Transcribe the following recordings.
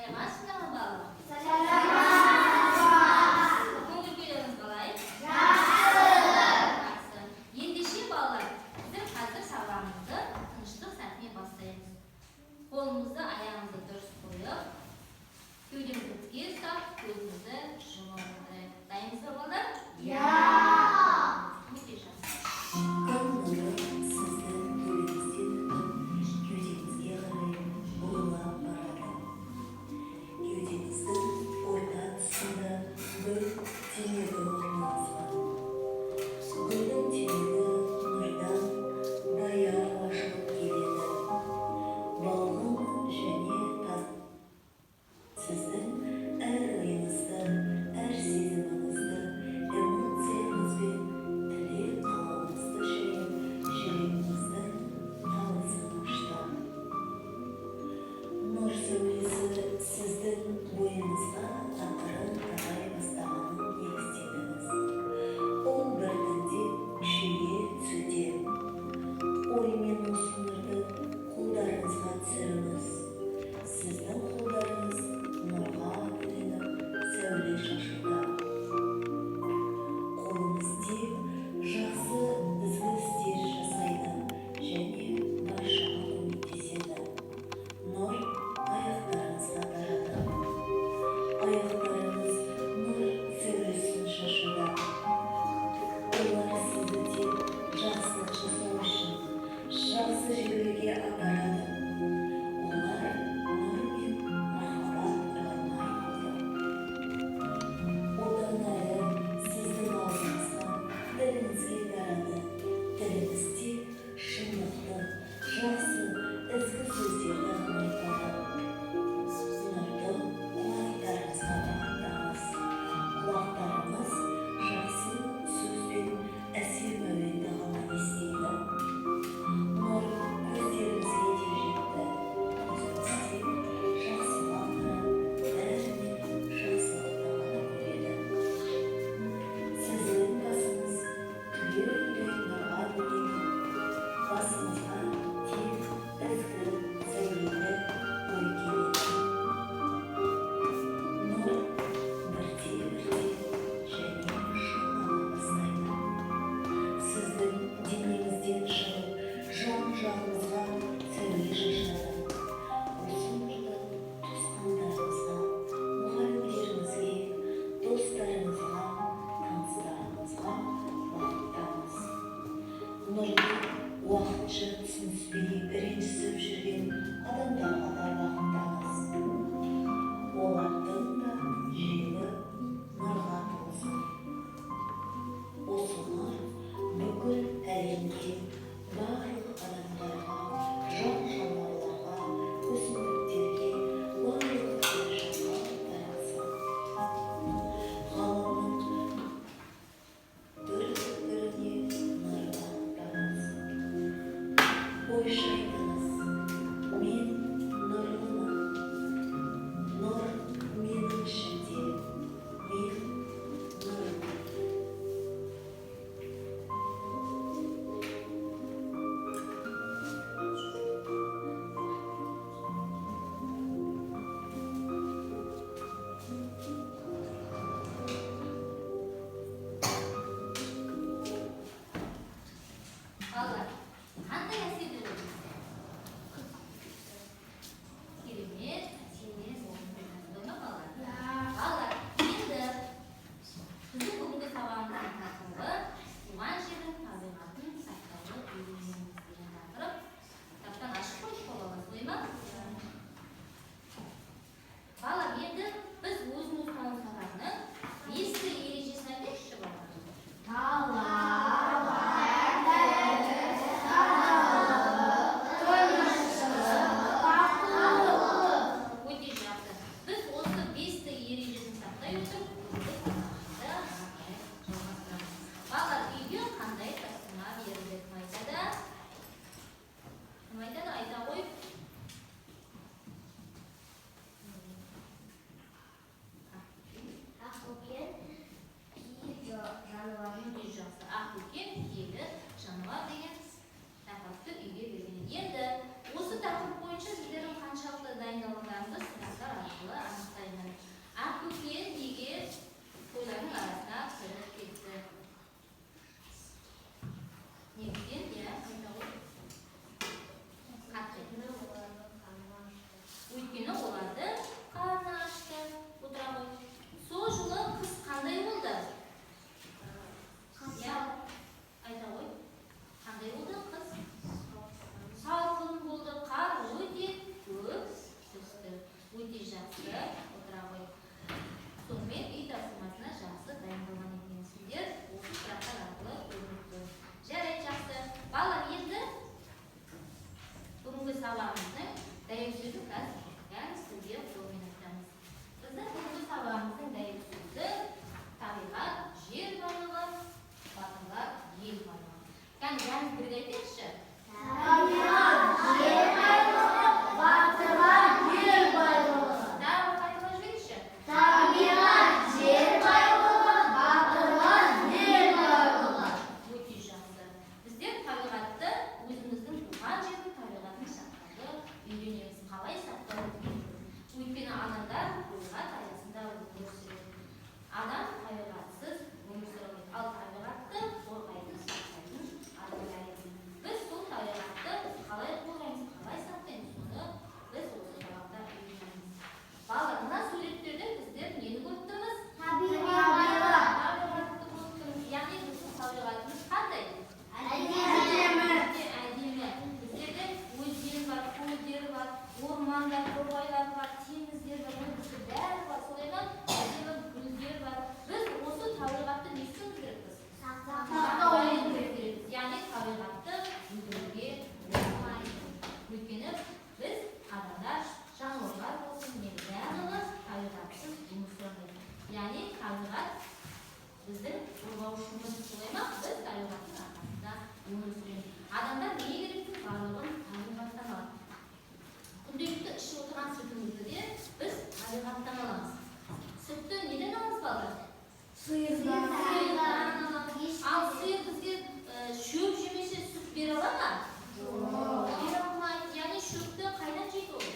Саламатсыздарбы балалар? Көңіл көйлеріңіз қалай? Жақсы. Ендеше балалар, біздер қазір сабағымызды тыныштық сәтімен бастаймыз. Қолымызды, аяғымызды дұрыс қойып, кеудемізді тіке ұстап, көзімізді жұмып отырайық. Дайынбыз ба балалар? Өте жақсы. Уақытша түсініспей ренжісіп жүрген адамдарға да бағыттаңыз. Олардың да жеңі нұрға толсын. Осы нұр бүкіл әлемге, барлық адамдарға, жан-жануарларға, өсімдіктерге, барлық тіршілікке таратсын. Ғаламның бір-біріне нұрдан тамылсын. Ой шайтаныз, мен нұрлымын, нұр менің ішімде, мен нұрмын. Балалар, қандай әсер береді? Керемет, әсер болды ма балалар? Балалар, енді біздің бүгінгі сабағымыздың тақырыбы туған жердің табиғатын сақтауды үйренеміз деген тақырып. Кітаптан ашып қойып балалар, солай ма? Балалар, енді біз өзін ұстау сабағының ескі ережесін айтайықшы балалар. Өте жақсы. Біз осы бесті ережесін сақтай отырып, бүгінгі сабағымызды ары қарай жалғастырамыз. Балалар, үйге қандай тапсырма берілді? Кім айтады? Кім айтады? Айта ғой. Өте жақсы. Ақбөкен, киелі жануар деген тақырыпты үйге берген. Енді осы тақырып бойынша сіздердің қаншалықты дайындалғандарыңызды сұрақтар арқылы дәйек сөзін қазір сізге қолмен айтамыз. Біздің бүгінгі сабағымыздың дәйек сөзі табиғат, жер байлығы, батырлар, ел байлығы. Бәріміз бірге айтайықшы. Табиғат, жер байлығы, батырлар, ел байлығы. Тағы қайталап жіберейікші. Табиғат, жер байлығы, батырлар, ел байлығы. Өте жақсы. Біздер табиғатты өзіміздің туған жердің табиғатын сақтауды үйренеміз. Қалай сақтау керек? Өйткені адамдар табиғат аясында өмір сүреді. Адам табиғатсыз өмір сүре алмайды. Ал табиғатты қорғайтын, сақтайтын адамдар екен. Біз сол табиғатты қалай қорғаймыз, қалай сақтаймыз, соны біз осы сабақта үйренеміз. Балалар, мына суреттерде біздер нені көріп тұрмыз? Табиғат. Табиғатты көріп тұрмыз. Яғни біздің табиғатымыз қандай? Әдемі. Әдемі. Біздерде өзен бар, көлдер бар, ормандар, тоғайлар бар, теңіздер бар, оның бізде бәрі бар. Солай ма? Әдемі гүлдер бар. Біз осы табиғатты не істеуіміз керекпіз? Сақтауымыз керекпіз. Яғни табиғатты бүлдіруге болмайды. Өйткені біз адамдар, жануарлар болсын, барлығы табиғатсыз өмір сүре алмайды. Яғни табиғат біздің қорғаушымыз. Солай ма? Біз табиғаттың арқасында өмір сүреміз. Адамдар не керектің барлығын табиғаттан алады. Күнделікті ішіп отырған сүтімізді де біз табиғаттан аламыз. Сүтті неден аламыз балалар? Сиырдан. Сиырдан аламыз. Ал сиыр бізге шөп жемесе сүт бере ала ма? Бере алмайды. Яғни шөпті қайдан жейді ол?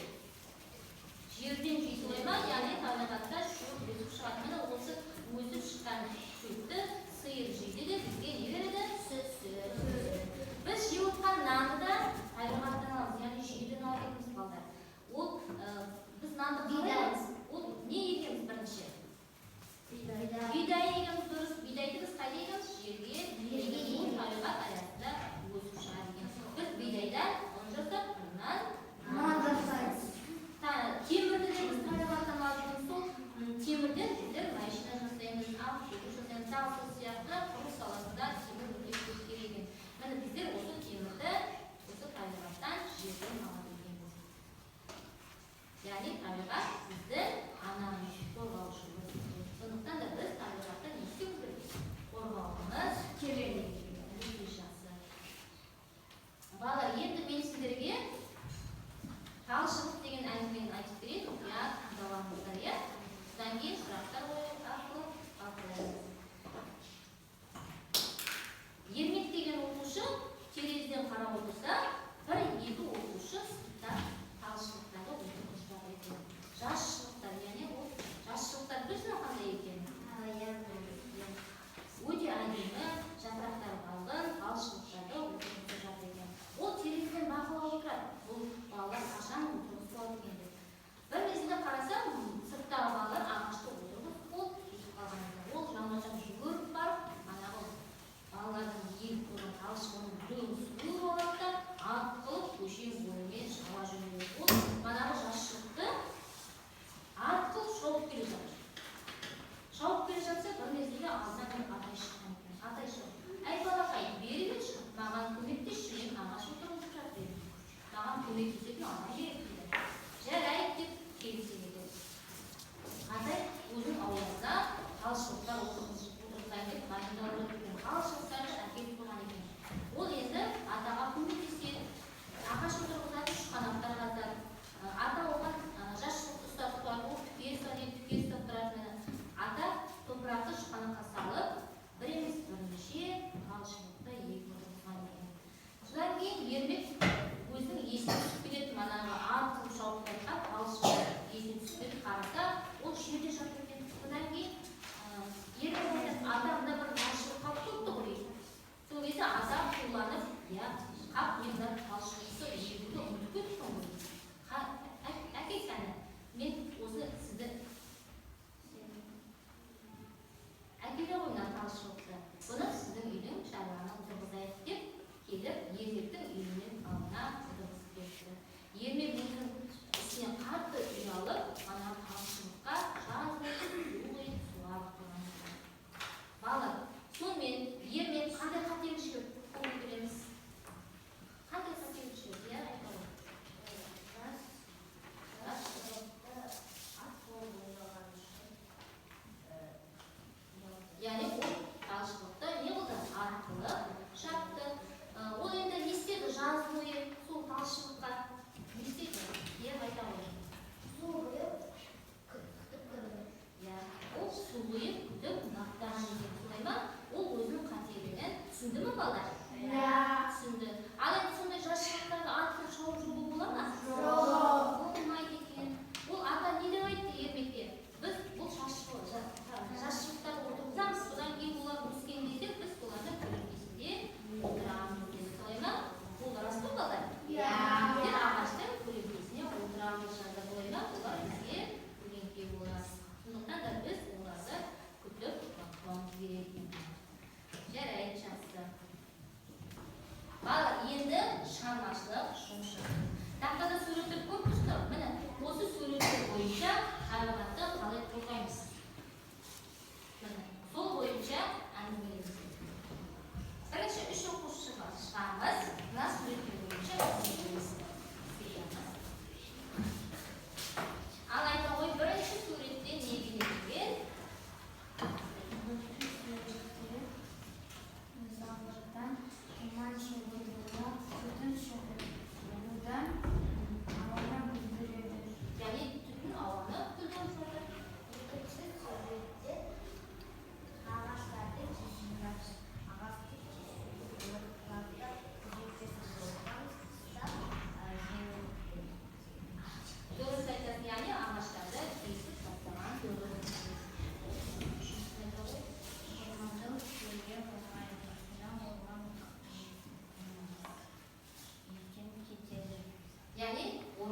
Жерден жейді, солай ма? Яғни табиғатта шөп өсіп шығады. Міне осы өсіп шыққан шөпті сиыр жейді де бізге не береді? Сүт. Біз жеп отырған нанды да табиғаттан аламыз. Яғни жерден аламыз балдар. Ол біз нанды қалай аламыз? Ол не егеміз бірінші? Бидай егеміз, дұрыс. Бидайды біз қайда егеміз? Жерге егеміз. Ол табиғат аясында өсіп шығады екен. Біз бидайдан ұн жасап, ұннан Нан жасаймыз. Темірді де біз табиғаттан аламыз. Сол темірден біздер машина жасаймыз, автокөлік жасаймыз, тағы сол сияқты құрылыс саласында темір өте көп керек екен. Міне біздер осы темірді осы табиғаттан жерден алады екенбіз. Яғни табиғат біздің анамыз, қорғаушымыз. Сондықтан да біз табиғатты не істеуіміз керек? Қорғауымыз керек. Өте жақсы. Балалар, енді мен сіздерге талшылық деген әңгімені айтып берейін. Тыңдағаныңыздар, иә? Содан кейін сұрақтар арқылы талқылаймыз. Ермек деген оқушы терезеден қарап отырса, бір-екі оқушы сыныпта талшылықтағы отырғызып жатыр екен. Жасшылықтар, яғни ол жасшылықтар білесің қандай екен? Өте әдемі, жапырақтары қалың, талшылықтарды отырғызып жатыр екен. Ол терезеден бақылап отырады. Бұл балалар қашан отырғызып болады екен деп. Бір мезгілде қарасам, сырттағы балалар ағашты отырғызып болып кетіп қалған екен. Ол жан-жақтан жүгіріп барып, манағы балалардың еліп тұрған талшығының біреуін суырып алады да, ат қылып көше бойымен шауа жөнеледі. Ол манағы жасшылықты ат қылып шауып келе жатыр. Шауып келе жатса, бір мезгілде алдынан бір атай шыққан екен. Атай шығып, әй балақай, бері келші, маған көмектесші, мен ағаш отырғызып жатыр едім. Маған көмектесетін адам керек дейді. Жарайды деп келісе кетеді. Атай өзінің ауласына талшылықтар отырғызайын деп дайындалып жатыр. Талшылықтарды әкеліп қойған екен. Ол енді атаға көмектеседі. Ағаш отырғызады, шұқанақтар қазады. Ата оған жасшылықты ұстап тұрады. Ол түкес ұстап тұрады. Ата топырақты шұқанаққа салып, бір емес бірнеше талшылықты егіп отырғызған екен. Содан кейін ермек өзінің есіне түсіп келеді. Манағы ат қылып шауып жатқан талшылық есіне түсіп келіп қараса, ол жерде жатыр екен. Содан кейін ермек айтады, ата мына бір талшылық қалып тұрыпты ғой дейді. Сол кезде ата қуланып, иә, қап мен мына талшылықты егуді ұмытып кеттім ғой. Әке сәні, мен осы сізді әкеле ғой мына талшылықты. Бұны сіздің үйдің шаруаны отырғызайық деп келіп, ермектің үйінен алдына отырғызып кетті. Ермек өзінің ісіне қатты ұялып, ана талшылыққа жаз болып, су құйып суарып тұрған екен. Балалар,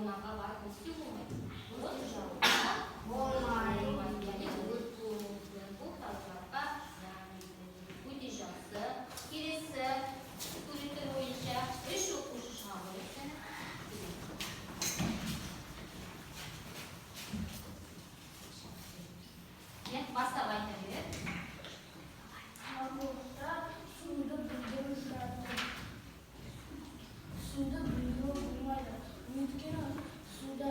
Bonaqa barib mesti bo'lmaydi. O'z javobida bo'lmaydi. Ya'ni bu talablarga o'tishasi, kelasi kurikulum bo'yicha ish o'qish shamoyili. Bastava aytadi. Suvda buyruq bo'lmaydi. O'tgan suvda